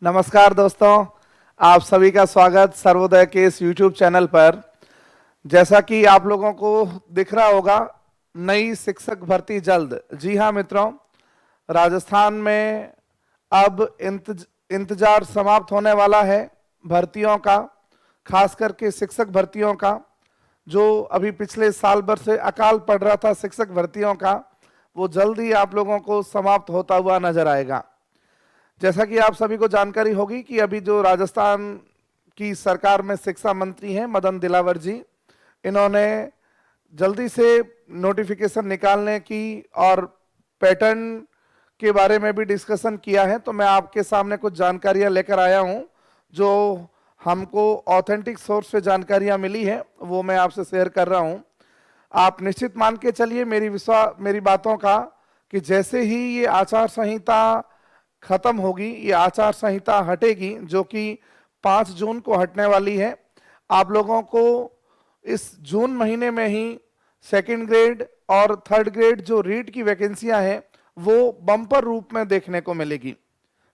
नमस्कार दोस्तों, आप सभी का स्वागत सर्वोदय के इस YouTube चैनल पर। जैसा कि आप लोगों को दिख रहा होगा, नई शिक्षक भर्ती जल्द। जी हाँ मित्रों, राजस्थान में अब इंतजार समाप्त होने वाला है भर्तियों का, खास करके शिक्षक भर्तियों का। जो अभी पिछले साल भर से अकाल पड़ रहा था शिक्षक भर्तियों का, वो जल्द ही आप लोगों को समाप्त होता हुआ नजर आएगा। जैसा कि आप सभी को जानकारी होगी कि अभी जो राजस्थान की सरकार में शिक्षा मंत्री हैं मदन दिलावर जी, इन्होंने जल्दी से नोटिफिकेशन निकालने की और पैटर्न के बारे में भी डिस्कशन किया है। तो मैं आपके सामने कुछ जानकारियां लेकर आया हूं जो हमको ऑथेंटिक सोर्स से जानकारियां मिली है, वो मैं आपसे शेयर कर रहा हूं। आप निश्चित मान के चलिए मेरी बातों का कि जैसे ही ये आचार संहिता खत्म होगी, ये आचार संहिता हटेगी जो कि 5 जून को हटने वाली है, आप लोगों को इस जून महीने में ही सेकंड ग्रेड और थर्ड ग्रेड जो रीट की वैकेंसियां हैं वो बम्पर रूप में देखने को मिलेगी।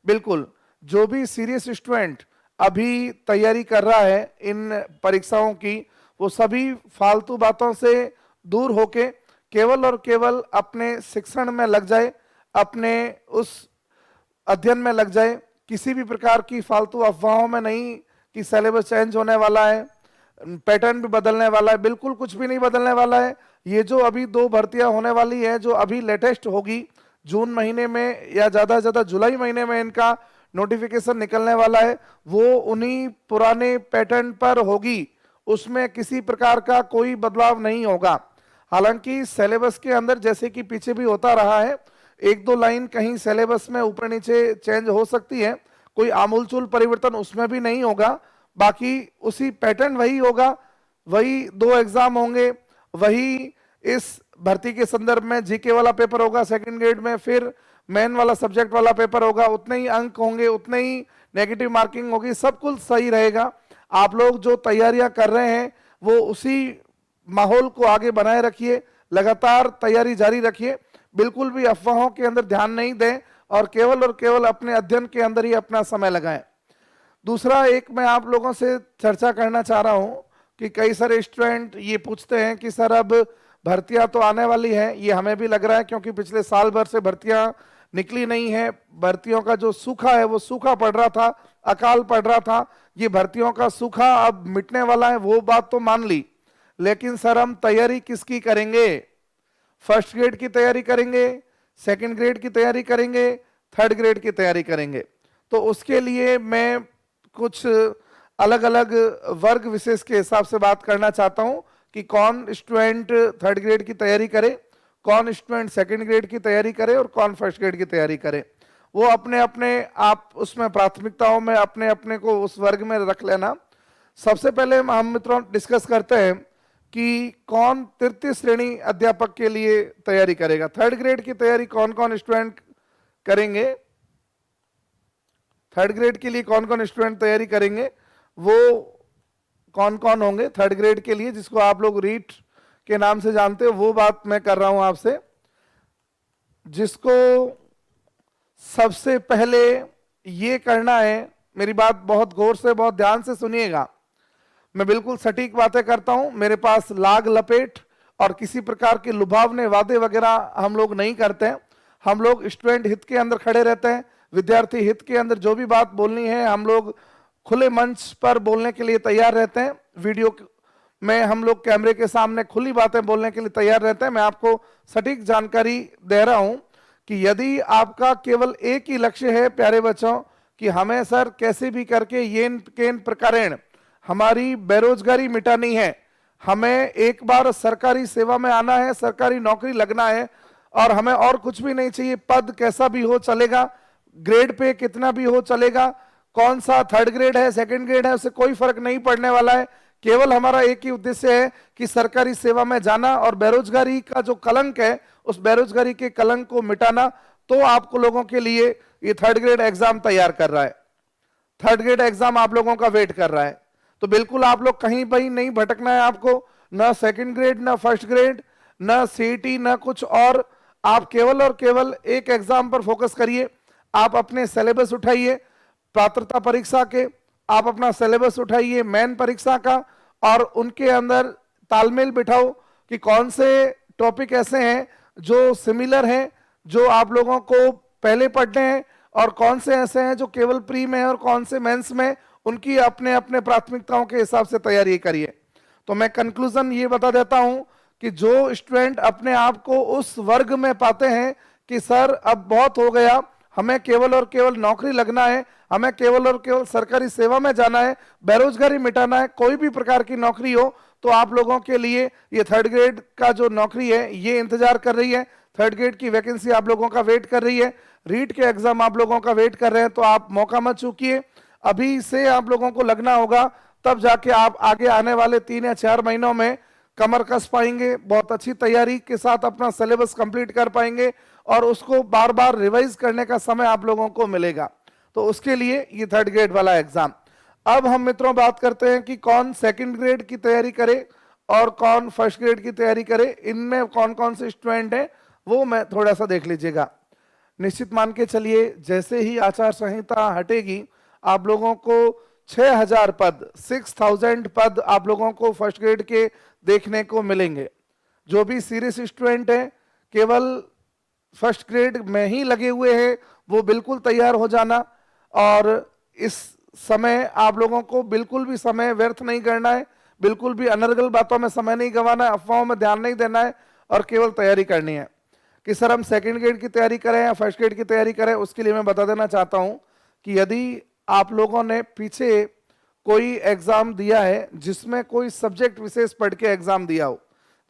बिल्कुल, जो भी सीरियस स्टूडेंट अभी तैयारी कर रहा है इन परीक्षाओं की, वो सभी फालतू बातों से दूर होके केवल और केवल अपने शिक्षण में लग जाए, अपने उस अध्ययन में लग जाए। किसी भी प्रकार की फालतू अफवाहों में नहीं कि सिलेबस चेंज होने वाला है, पैटर्न भी बदलने वाला है, बिल्कुल कुछ भी नहीं बदलने वाला है। ये जो अभी 2 भर्तियां होने वाली है जो अभी लेटेस्ट होगी जून महीने में या ज्यादा से ज्यादा जुलाई महीने में इनका नोटिफिकेशन निकलने वाला है, वो उन्हीं पुराने पैटर्न पर होगी, उसमें किसी प्रकार का कोई बदलाव नहीं होगा। हालांकि सिलेबस के अंदर जैसे कि पीछे भी होता रहा है, 1-2 लाइन कहीं सिलेबस में ऊपर नीचे चेंज हो सकती है, कोई आमूलचूल परिवर्तन उसमें भी नहीं होगा। बाकी उसी पैटर्न वही होगा, वही 2 एग्जाम होंगे, वही इस भर्ती के संदर्भ में जीके वाला पेपर होगा सेकंड ग्रेड में, फिर मेन वाला सब्जेक्ट वाला पेपर होगा, उतने ही अंक होंगे, उतने ही नेगेटिव मार्किंग होगी, सब कुछ सही रहेगा। आप लोग जो तैयारियां कर रहे हैं वो उसी माहौल को आगे बनाए रखिए, लगातार तैयारी जारी रखिए, बिल्कुल भी अफवाहों के अंदर ध्यान नहीं दें और केवल अपने अध्ययन के अंदर ही अपना समय लगाएं। दूसरा, एक मैं आप लोगों से चर्चा करना चाह रहा हूं कि कई सारे स्टूडेंट ये पूछते हैं कि सर अब भर्तियां तो आने वाली हैं, ये हमें भी लग रहा है क्योंकि पिछले साल भर से भर्तियां निकली नहीं है, भर्तियों का जो सूखा है वो सूखा पड़ रहा था, अकाल पड़ रहा था, ये भर्तियों का सूखा अब मिटने वाला है, वो बात तो मान ली, लेकिन सर हम तैयारी किसकी करेंगे? फर्स्ट ग्रेड की तैयारी करेंगे, सेकंड ग्रेड की तैयारी करेंगे, थर्ड ग्रेड की तैयारी करेंगे? तो उसके लिए मैं कुछ अलग अलग वर्ग विशेष के हिसाब से बात करना चाहता हूं कि कौन स्टूडेंट थर्ड ग्रेड की तैयारी करे, कौन स्टूडेंट सेकंड ग्रेड की तैयारी करे और कौन फर्स्ट ग्रेड की तैयारी करे। वो अपने अपने आप उसमें प्राथमिकताओं में अपने अपने को उस वर्ग में रख लेना। सबसे पहले हम मित्रों डिस्कस करते हैं कि कौन तृतीय श्रेणी अध्यापक के लिए तैयारी करेगा। थर्ड ग्रेड की तैयारी कौन कौन स्टूडेंट करेंगे, थर्ड ग्रेड के लिए कौन कौन स्टूडेंट तैयारी करेंगे, वो कौन कौन होंगे थर्ड ग्रेड के लिए, जिसको आप लोग रीट के नाम से जानते हो, वो बात मैं कर रहा हूं आपसे। जिसको सबसे पहले ये करना है, मेरी बात बहुत गौर से बहुत ध्यान से सुनिएगा, मैं बिल्कुल सटीक बातें करता हूं, मेरे पास लाग लपेट और किसी प्रकार के लुभावने वादे वगैरह हम लोग नहीं करते हैं। हम लोग स्टूडेंट हित के अंदर खड़े रहते हैं, विद्यार्थी हित के अंदर जो भी बात बोलनी है हम लोग खुले मंच पर बोलने के लिए तैयार रहते हैं। वीडियो में हम लोग कैमरे के सामने खुली बातें बोलने के लिए तैयार रहते हैं। मैं आपको सटीक जानकारी दे रहा हूं कि यदि आपका केवल एक ही लक्ष्य है प्यारे बच्चों कि हमें सर कैसे भी करके येन केन प्रकारेण हमारी बेरोजगारी मिटानी है, हमें एक बार सरकारी सेवा में आना है, सरकारी नौकरी लगना है और हमें और कुछ भी नहीं चाहिए, पद कैसा भी हो चलेगा, ग्रेड पे कितना भी हो चलेगा, कौन सा थर्ड ग्रेड है सेकंड ग्रेड है उससे कोई फर्क नहीं पड़ने वाला है, केवल हमारा एक ही उद्देश्य है कि सरकारी सेवा में जाना और बेरोजगारी का जो कलंक है उस बेरोजगारी के कलंक को मिटाना। तो आपको लोगों के लिए ये थर्ड ग्रेड एग्जाम तैयार कर रहा है, थर्ड ग्रेड एग्जाम आप लोगों का वेट कर रहा है। तो बिल्कुल आप लोग कहीं पर नहीं भटकना है आपको, ना सेकंड ग्रेड ना फर्स्ट ग्रेड ना सीईटी ना कुछ और, आप केवल और केवल एक एग्जाम पर फोकस करिए। आप अपने सिलेबस उठाइए, पात्रता परीक्षा के आप अपना सिलेबस उठाइए, मेन परीक्षा का, और उनके अंदर तालमेल बिठाओ कि कौन से टॉपिक ऐसे हैं जो सिमिलर हैं, जो आप लोगों को पहले पढ़ने हैं, और कौन से ऐसे हैं जो केवल प्री में है और कौन से मेंस में, उनकी अपने अपने प्राथमिकताओं के हिसाब से तैयारी करिए। तो मैं कंक्लूजन ये बता देता हूं कि जो स्टूडेंट अपने आप को उस वर्ग में पाते हैं कि सर अब बहुत हो गया, हमें केवल और केवल नौकरी लगना है, हमें केवल और केवल सरकारी सेवा में जाना है, बेरोजगारी मिटाना है, कोई भी प्रकार की नौकरी हो, तो आप लोगों के लिए ये थर्ड ग्रेड का जो नौकरी है ये इंतजार कर रही है। थर्ड ग्रेड की वैकेंसी आप लोगों का वेट कर रही है, रीट के एग्जाम आप लोगों का वेट कर रहे हैं। तो आप मौका मत चूकिए, अभी से आप लोगों को लगना होगा, तब जाके आप आगे आने वाले 3 या 4 महीनों में कमर कस पाएंगे, बहुत अच्छी तैयारी के साथ अपना सिलेबस कंप्लीट कर पाएंगे, और उसको बार बार रिवाइज करने का समय आप लोगों को मिलेगा। तो उसके लिए ये थर्ड ग्रेड वाला एग्जाम। अब हम मित्रों बात करते हैं कि कौन सेकंड ग्रेड की तैयारी करे और कौन फर्स्ट ग्रेड की तैयारी करे, इनमें कौन कौन से स्टूडेंट हैं वो मैं थोड़ा सा देख लीजिएगा। निश्चित मान के चलिए जैसे ही आचार संहिता हटेगी, आप लोगों को 6000 पद, 6000 पद आप लोगों को फर्स्ट ग्रेड के देखने को मिलेंगे। जो भी सीरियस स्टूडेंट हैं, केवल फर्स्ट ग्रेड में ही लगे हुए हैं, वो बिल्कुल तैयार हो जाना, और इस समय आप लोगों को बिल्कुल भी समय व्यर्थ नहीं करना है, बिल्कुल भी अनर्गल बातों में समय नहीं गंवाना है, अफवाहों में ध्यान नहीं देना है, और केवल तैयारी करनी है। कि सर हम सेकंड ग्रेड की तैयारी करें या फर्स्ट ग्रेड की तैयारी करें, उसके लिए मैं बता देना चाहता हूं कि यदि आप लोगों ने पीछे कोई एग्जाम दिया है जिसमें कोई सब्जेक्ट विशेष पढ़ के एग्जाम दिया हो,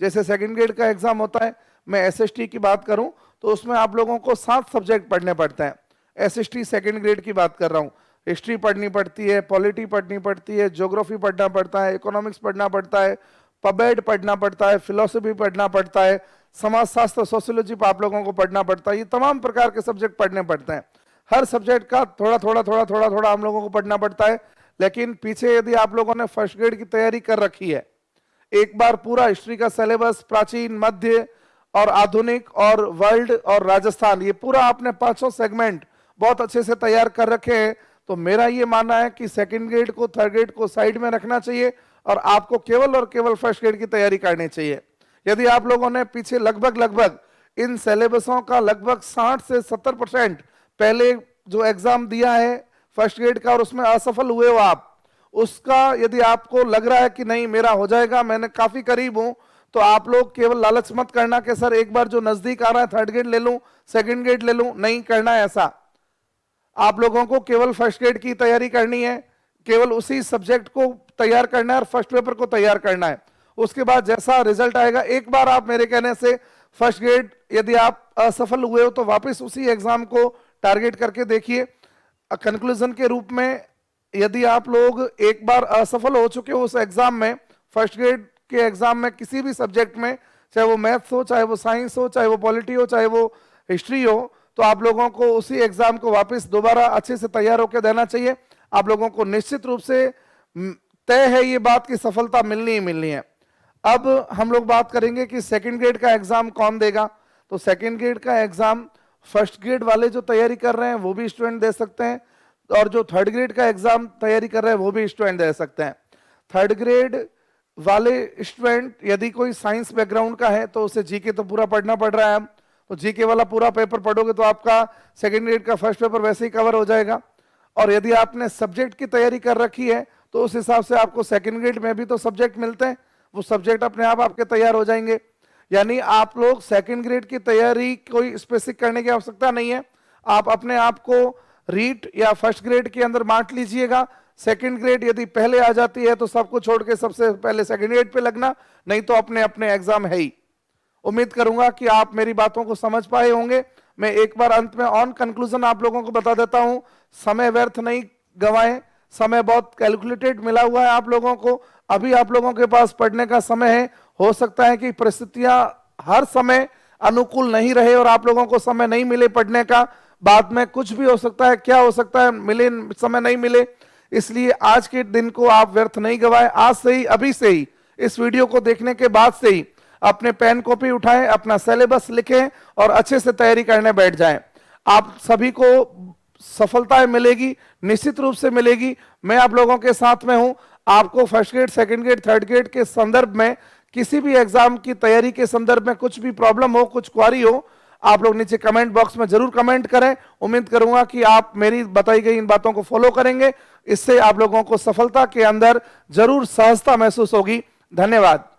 जैसे सेकंड ग्रेड का एग्जाम होता है, मैं एसएसटी की बात करूं तो उसमें आप लोगों को 7 सब्जेक्ट पढ़ने पड़ते हैं। एसएसटी सेकंड ग्रेड की बात कर रहा हूं। हिस्ट्री पढ़नी पड़ती है, पॉलिटी पढ़नी पड़ती है, ज्योग्राफी पढ़ना पड़ता है, इकोनॉमिक्स पढ़ना पड़ता है, पबेड पढ़ना पड़ता है, फिलोसफी पढ़ना पड़ता है, समाजशास्त्र सोशियोलॉजी आप लोगों को पढ़ना पड़ता है। ये तमाम प्रकार के सब्जेक्ट पढ़ने पड़ते हैं। हर सब्जेक्ट का थोड़ा थोड़ा थोड़ा थोड़ा थोड़ा हम लोगों को पढ़ना पड़ता है। लेकिन पीछे यदि आप लोगों ने फर्स्ट ग्रेड की तैयारी कर रखी है, एक बार पूरा हिस्ट्री का सिलेबस, प्राचीन, मध्य और आधुनिक और वर्ल्ड और राजस्थान, ये पूरा आपने 500 सेगमेंट बहुत अच्छे से तैयार कर रखे हैं, तो मेरा ये मानना है कि सेकंड ग्रेड को, थर्ड ग्रेड को साइड में रखना चाहिए और आपको केवल और केवल फर्स्ट ग्रेड की तैयारी करनी चाहिए। यदि आप लोगों ने पीछे लगभग इन सिलेबसों का लगभग 60 से 70% पहले जो एग्जाम दिया है फर्स्ट ग्रेड का और उसमें असफल हुए हो आप, उसका यदि आपको लग रहा है कि नहीं मेरा हो जाएगा, मैंने काफी करीब हूं, तो आप लोग केवल लालच मत करना कि सर एक बार जो नजदीक आ रहा है थर्ड ग्रेड ले लूं, सेकंड ग्रेड ले लूं, नहीं करना है ऐसा। आप लोगों को केवल फर्स्ट ग्रेड की तैयारी करनी है, केवल उसी सब्जेक्ट को तैयार करना है और फर्स्ट पेपर को तैयार करना है। उसके बाद जैसा रिजल्ट आएगा, एक बार आप मेरे कहने से फर्स्ट ग्रेड यदि आप असफल हुए हो तो वापस उसी एग्जाम को टारगेट करके देखिए। कंक्लूजन के रूप में, यदि आप लोग एक बार असफल हो चुके हो उस एग्जाम में, फर्स्ट ग्रेड के एग्जाम में किसी भी सब्जेक्ट में, चाहे वो मैथ्स हो, चाहे वो साइंस हो, चाहे वो पॉलिटी हो, चाहे वो हिस्ट्री हो, तो आप लोगों को उसी एग्जाम को वापस दोबारा अच्छे से तैयार होकर देना चाहिए। आप लोगों को निश्चित रूप से तय है ये बात की सफलता मिलनी ही मिलनी है। अब हम लोग बात करेंगे कि सेकंड ग्रेड का एग्जाम कौन देगा। तो सेकंड ग्रेड का एग्जाम फर्स्ट ग्रेड वाले जो तैयारी कर रहे हैं वो भी स्टूडेंट दे सकते हैं, और जो थर्ड ग्रेड का एग्जाम तैयारी कर रहे हैं वो भी स्टूडेंट दे सकते हैं। थर्ड ग्रेड वाले स्टूडेंट यदि कोई साइंस बैकग्राउंड का है तो उसे जीके तो पूरा पढ़ना पड़ रहा है, तो जीके वाला पूरा पेपर पढ़ोगे तो आपका सेकंड ग्रेड का फर्स्ट पेपर वैसे ही कवर हो जाएगा। और यदि आपने सब्जेक्ट की तैयारी कर रखी है तो उस हिसाब से आपको सेकंड ग्रेड में भी तो सब्जेक्ट मिलते हैं, वो सब्जेक्ट अपने आप आपके तैयार हो जाएंगे। यानी आप लोग सेकंड ग्रेड की तैयारी कोई स्पेसिफिक करने की आवश्यकता नहीं है, आप अपने आप को रीट या फर्स्ट ग्रेड के अंदर बांट लीजिएगा। सेकंड ग्रेड यदि पहले आ जाती है तो सबको छोड़ के सबसे पहले सेकंड ग्रेड पे लगना, नहीं तो अपने अपने एग्जाम है ही। उम्मीद करूंगा कि आप मेरी बातों को समझ पाए होंगे। मैं एक बार अंत में ऑन कंक्लूजन आप लोगों को बता देता हूं, समय व्यर्थ नहीं गवाएं, समय बहुत कैलकुलेटेड मिला हुआ है आप लोगों को। अभी आप लोगों के पास पढ़ने का समय है, हो सकता है कि परिस्थितियां हर समय अनुकूल नहीं रहे और आप लोगों को समय नहीं मिले पढ़ने का, बाद में कुछ भी हो सकता है, क्या हो सकता है, मिले समय नहीं मिले, इसलिए आज के दिन को आप व्यर्थ नहीं गवाएं। आज से ही, अभी से ही, इस वीडियो को देखने के बाद से ही अपने पेन कॉपी उठाएं, अपना सिलेबस लिखें और अच्छे से तैयारी करने बैठ जाएं। आप सभी को सफलताएं मिलेगी, निश्चित रूप से मिलेगी। मैं आप लोगों के साथ में हूं। आपको first grade, second grade, third grade के संदर्भ में किसी भी एग्जाम की तैयारी के संदर्भ में कुछ भी प्रॉब्लम हो, कुछ क्वारी हो, आप लोग नीचे कमेंट बॉक्स में जरूर कमेंट करें। उम्मीद करूंगा कि आप मेरी बताई गई इन बातों को फॉलो करेंगे। इससे आप लोगों को सफलता के अंदर जरूर सहजता महसूस होगी। धन्यवाद।